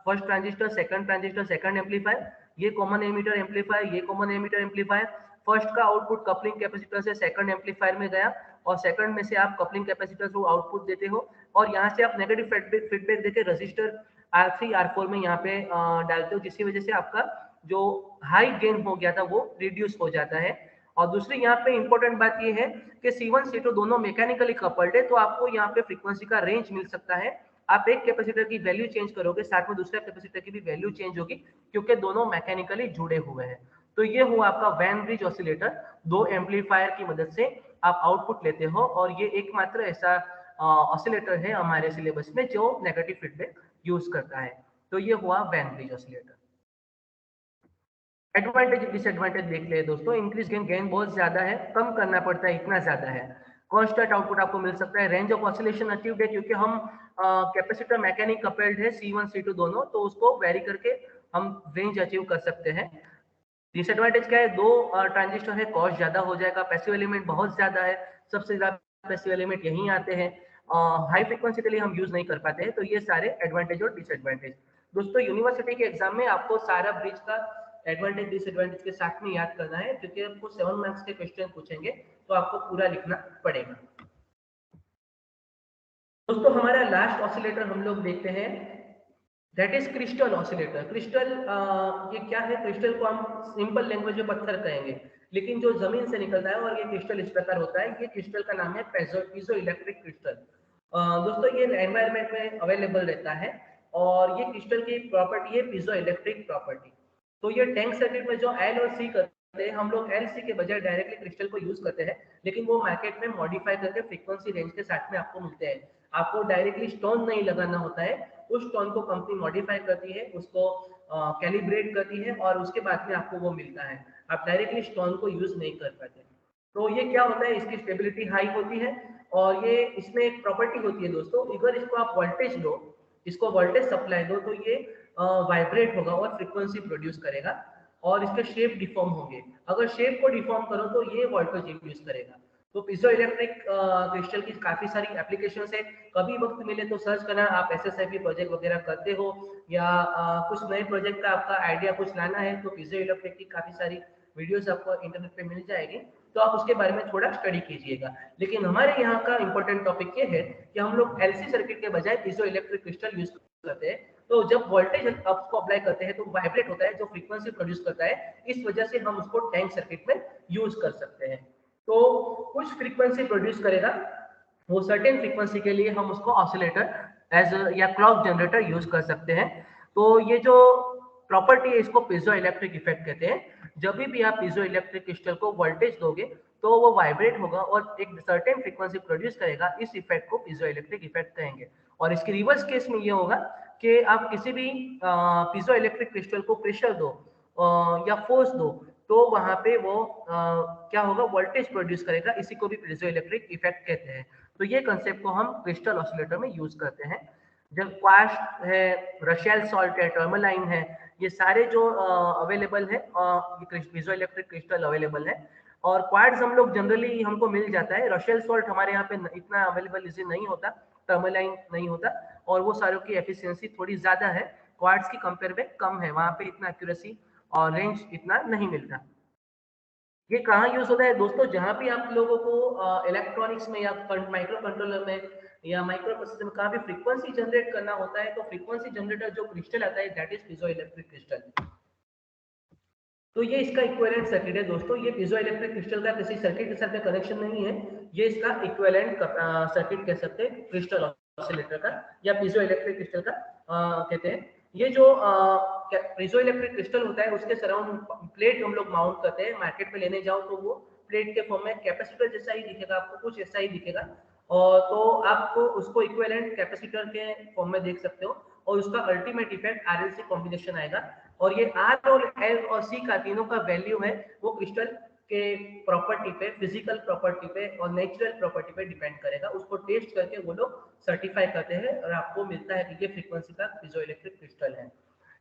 फर्स्ट ट्रांजिस्टर, सेकंड एम्पलीफायर, ये कॉमन एमीटर एम्पलीफायर, ये कॉमन एमीटर एम्पलीफायर। फर्स्ट का आउटपुट कपलिंग कैपेसिटर से सेकंड एम्पलीफायर में गया और सेकंड में से आप कपलिंग कैपेसिटर को आउटपुट देते हो और यहाँ से आप नेगेटिव फीडबैक देके रजिस्टर R3 R4 में यहाँ पे डालते हो, जिसकी वजह से आपका जो हाई गेन हो गया था वो रिड्यूस हो जाता है। और दूसरी यहाँ पे इंपॉर्टेंट बात ये है कि C1 C2 दोनों मैकेनिकली कपल्ड है, तो आपको यहाँ पे फ्रीक्वेंसी का रेंज मिल सकता है। आप एक कैपेसिटर की वैल्यू चेंज करोगे साथ में दूसरे कैपेसिटर की भी वैल्यू चेंज होगी क्योंकि दोनों मैकेनिकली जुड़े हुए हैं। तो ये हुआ आपका वैन ब्रिज ऑसिलेटर, दो एम्पलीफायर की मदद से आप आउटपुट लेते हो और ये एकमात्र ऐसा ऑसिलेटर है हमारे सिलेबस में जो नेगेटिव फीडबैक यूज करता है। तो ये हुआ Wien bridge oscillator. Advantage disadvantage देख ले दोस्तों। इंक्रीज गेन बहुत ज्यादा है, कम करना पड़ता है, इतना ज्यादा है। कांस्टेंट आउटपुट आपको मिल सकता है। रेंज ऑफ ऑसिलेशन अचीव्ड है क्योंकि हम कैपेसिटर मैकेनिक कपल्ड है C1 C2 दोनों, तो उसको वेरी करके हम रेंज अचीव कर सकते हैं। डिसएडवांटेज क्या है, दो ट्रांजिस्टर है, कॉस्ट ज्यादा हो जाएगा, पैसिव एलिमेंट बहुत ज्यादा है, सबसे ज्यादा पैसिव एलिमेंट यहीं आते हैं, हाई फ्रीक्वेंसी के लिए हम यूज नहीं कर पाते हैं। तो ये सारे एडवांटेज और डिसएडवांटेज दोस्तों यूनिवर्सिटी के एग्जाम में आपको सारा ब्रिज का एडवांटेज डिसएडवांटेज के साथ में याद करना है क्योंकि आपको 7 मार्क्स के क्वेश्चन पूछेंगे तो आपको पूरा लिखना पड़ेगा। दोस्तों हमारा लास्ट ऑसिलेटर हम लोग देखते हैं, that is crystal oscillator. Crystal ये क्या है, क्रिस्टल को हम सिंपल लैंग्वेज में पत्थर कहेंगे, लेकिन जो जमीन से निकलता है और ये क्रिस्टल इस प्रकार होता है। ये क्रिस्टल का नाम है पीजो इलेक्ट्रिक क्रिस्टल। दोस्तों ये एनवायरमेंट में अवेलेबल रहता है और ये क्रिस्टल की प्रॉपर्टी है पीजो इलेक्ट्रिक प्रॉपर्टी। तो ये टैंक सर्किट में जो एल और सी करते हैं, हम लोग एल सी के बजाय डायरेक्टली क्रिस्टल को यूज करते हैं, लेकिन वो मार्केट में मॉडिफाई करके फ्रीक्वेंसी रेंज के साथ में आपको मिलते हैं। आपको डायरेक्टली स्टोन नहीं लगाना होता है, उस स्टोन को कंपनी मॉडिफाई करती है, उसको कैलिब्रेट करती है और उसके बाद में आपको वो मिलता है। आप डायरेक्टली स्टोन को यूज नहीं कर पाते। तो ये क्या होता है, इसकी स्टेबिलिटी हाई होती है और ये इसमें एक प्रॉपर्टी होती है दोस्तों, अगर इसको आप वोल्टेज लो, इसको वोल्टेज सप्लाई दो तो ये वाइब्रेट होगा और फ्रीक्वेंसी प्रोड्यूस करेगा और इसके शेप डिफॉर्म होंगे। अगर शेप को डिफॉर्म करो तो ये वोल्टेज इंड्यूस करेगा। तो पीजो इलेक्ट्रिक क्रिस्टल की काफी सारी एप्लीकेशंस है, कभी वक्त मिले तो सर्च करना। आप एसएसआईपी प्रोजेक्ट वगैरह करते हो या कुछ नए प्रोजेक्ट का आपका आइडिया कुछ लाना है तो पीजो इलेक्ट्रिक की काफी सारी वीडियोस आपको इंटरनेट पे मिल जाएगी, तो आप उसके बारे में थोड़ा स्टडी कीजिएगा। लेकिन हमारे यहाँ का इंपॉर्टेंट टॉपिक ये है कि हम लोग एलसी सर्किट के बजाय पीजो इलेक्ट्रिक क्रिस्टल यूज करते हैं। तो जब वोल्टेज आपको अप्लाई करते हैं तो वाइब्रेट होता है, जो फ्रीक्वेंसी प्रोड्यूस करता है, इस वजह से हम उसको टैंक सर्किट में यूज कर सकते हैं। तो कुछ फ्रीक्वेंसी प्रोड्यूस करेगा, वो सर्टेन फ्रीक्वेंसी के लिए हम उसको ऑसिलेटर एज या क्लॉक जनरेटर यूज कर सकते हैं। तो ये जो प्रॉपर्टी है इसको पीजो इलेक्ट्रिक इफेक्ट कहते हैं। जब भी आप पीजो इलेक्ट्रिक क्रिस्टल को वोल्टेज दोगे तो वो वाइब्रेट होगा और एक सर्टेन फ्रीक्वेंसी प्रोड्यूस करेगा, इस इफेक्ट को पीजो इलेक्ट्रिक इफेक्ट कहेंगे। और इसके रिवर्स केस में ये होगा कि आप किसी भी पीजो इलेक्ट्रिक क्रिस्टल को प्रेशर दो या फोर्स दो तो वहां पे वो क्या होगा, वोल्टेज प्रोड्यूस करेगा, इसी को भी पीजो इलेक्ट्रिक इफेक्ट कहते हैं। तो ये कंसेप्ट को हम क्रिस्टल ऑसिलेटर में यूज करते हैं। जब क्वार्ट्ज है, रशेल सॉल्ट है, टर्मलाइन है, ये सारे जो अवेलेबल है पीजो इलेक्ट्रिक क्रिस्टल अवेलेबल है। और क्वार्ट्ज हम लोग जनरली हमको मिल जाता है, रशेल सॉल्ट हमारे यहाँ पे इतना अवेलेबल इजी नहीं होता, टर्मलाइन नहीं होता, और वो सारों की एफिशिएंसी थोड़ी ज्यादा है, क्वार्ट्ज की कंपेयर में कम है, वहां पे इतना एक्यूरेसी और रेंज इतना नहीं मिलता। ये कहाँ यूज होता है दोस्तों, जहां भी आप लोगों को इलेक्ट्रॉनिक्स में या माइक्रो कंट्रोलर में या माइक्रो प्रोसेसर में कहाँ भी फ्रीक्वेंसी जनरेट करना होता है तो फ्रीक्वेंसी जनरेटर जो क्रिस्टल आता है that is piezo electric crystal. तो ये इसका इक्विवेलेंट सर्किट है दोस्तों। ये पीजो इलेक्ट्रिक क्रिस्टल का किसी सर्किट के साथ में कनेक्शन नहीं है, ये इसका इक्विवेलेंट सर्किट कह सकते हैं क्रिस्टल ऑसिलेटर का या पीजो इलेक्ट्रिक क्रिस्टल का कहते हैं। ये जो पीजो इलेक्ट्रिक क्रिस्टल होता है उसके सराउंड प्लेट हम लोग माउंट करते हैं। मार्केट में लेने जाओ तो वो प्लेट के फॉर्म में कैपेसिटर जैसा ही दिखेगा, आपको कुछ ऐसा ही दिखेगा। और तो आप उसको इक्विवेलेंट कैपेसिटर के फॉर्म में देख सकते हो और उसका अल्टीमेट इफेक्ट आरएलसी कॉम्बिनेशन आएगा। और ये आर और एल और सी का तीनों का वैल्यू है वो क्रिस्टल के प्रॉपर्टी पे, फिजिकल प्रॉपर्टी पे और नेचुरल प्रॉपर्टी पे डिपेंड करेगा। उसको टेस्ट करके वो लोग सर्टिफाई करते हैं और आपको मिलता है कि ये फ्रीक्वेंसी का पीजोइलेक्ट्रिक क्रिस्टल है।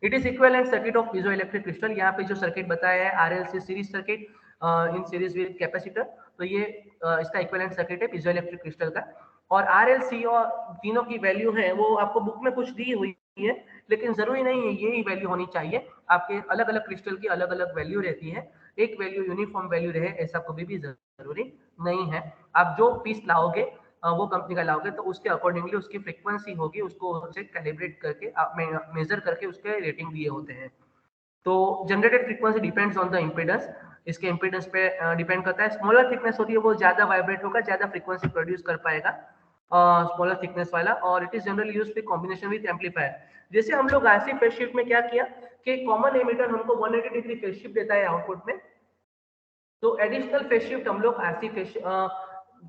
It is equivalent circuit of piezoelectric crystal. यहाँ पे जो सर्किट बताया है RLC series circuit in series with capacitor, तो ये इसका इक्विवेलेंट सर्किट है पीजोइलेक्ट्रिक क्रिस्टल का। और आरएलसी और तीनों की वैल्यू है वो आपको बुक में कुछ दी हुई है, लेकिन जरूरी नहीं है यही वैल्यू होनी चाहिए। आपके अलग अलग क्रिस्टल की अलग अलग वैल्यू रहती है, एक वैल्यू यूनिफॉर्म वैल्यू रहे ऐसा कभी भी जरूरी नहीं है। आप जो पीस लाओगे वो कंपनी का लाओगे तो उसके अकॉर्डिंगली उसकी फ्रीक्वेंसी होगी, उसको कैलिब्रेट करके आप मेजर करके उसके रेटिंग दिए होते हैं। तो generated frequency depends on the impedance, इसके इम्पीडेंस पे डिपेंड करता है। स्मॉलर थिकनेस होती है वो ज्यादा वाइब्रेट होगा, ज्यादा फ्रीक्वेंसी प्रोड्यूस कर पाएगा स्मॉलर थिकनेस वाला। और it is generally used with combination with amplifier. जैसे हम लोग आरसी फेज शिफ्ट में क्या किया कि कॉमन एमिटर हमको 180 डिग्री फेज शिफ्ट देता है आउटपुट में, तो एडिशनल फेज शिफ्ट हम लोग आरसी फेज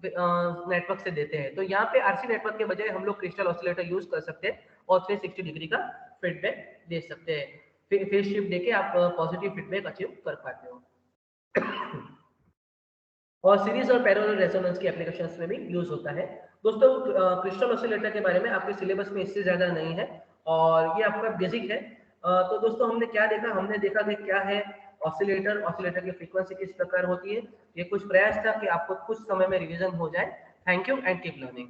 नेटवर्क से देते हैं। तो यहाँ पे आरसी नेटवर्क के बजाय हम लोग क्रिस्टल ऑसिलेटर यूज कर सकते हैं और 360 डिग्री का फीडबैक दे सकते हैं। फेज शिफ्ट देके आप पॉजिटिव फीडबैक अचीव कर पाते हो। और सीरीज और पैरेलल रेजोनेंस की एप्लीकेशंस में भी यूज होता है। दोस्तों क्रिस्टल ऑसिलेटर के बारे में आपके सिलेबस में इससे ज्यादा नहीं है और ये आपका बेसिक है। तो दोस्तों हमने क्या देखा, हमने देखा कि क्या है ऑसिलेटर, ऑसिलेटर की फ्रीक्वेंसी किस प्रकार होती है। ये कुछ प्रयास था कि आपको कुछ समय में रिवीजन हो जाए। Thank you and keep learning.